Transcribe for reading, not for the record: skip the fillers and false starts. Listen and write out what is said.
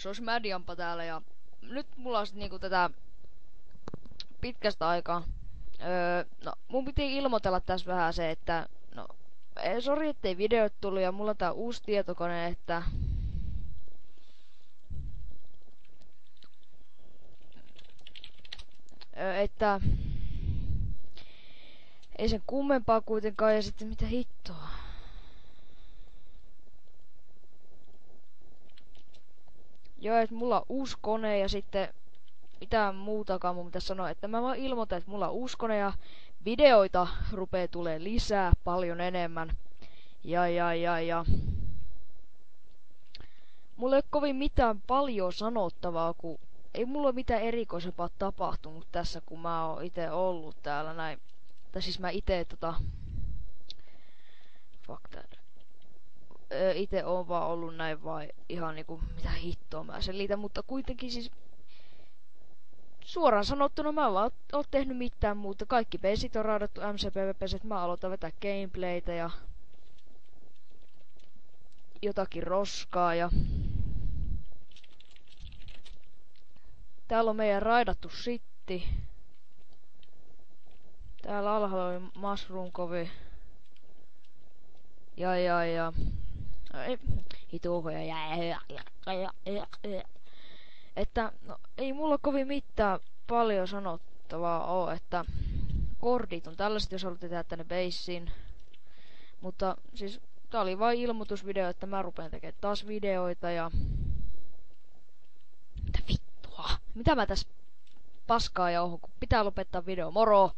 se olisi Mädiampa täällä ja nyt mulla on sit niinku tätä pitkästä aikaa. No, mun piti ilmoitella tässä vähän se, että no, sori ettei videot tullut ja mulla on tää uusi tietokone, että ei sen kummempaa kuitenkaan ja sitten mitä hittoa. Joo, että mulla on uusi kone ja sitten mitään muutakaan mun pitäisi sanoa, että mä vaan ilmoitan, että mulla on uusi kone ja videoita rupee tulee lisää paljon enemmän. Ja. Mulla ei ole kovin mitään paljon sanottavaa, kun ei mulla ole mitään erikoisempaa tapahtunut tässä, kun mä oon ite ollut täällä näin. Tai siis mä ite fuck that. Ite oon vaan ollut näin vai ihan niinku mitä hittoa mä selitän, mutta kuitenkin siis suoraan sanottuna mä vaan oon tehnyt mitään muuta. Kaikki pesit on raadattu MCPVPset, mä aloitan vetää gameplaytä ja jotakin roskaa ja täällä on meidän raidattu sitti. Täällä alhaalla oli Mushroom Covi. Ja. Että no, ei mulla kovin mitään paljon sanottavaa oo, että kordit on tällaiset, jos haluatte tehdä tänne baseen. Mutta siis tää oli vain ilmoitusvideo, että mä rupean tekemään taas videoita ja mitä vittua? Mitä mä tässä paskaa jauhun, kun pitää lopettaa video. Moro!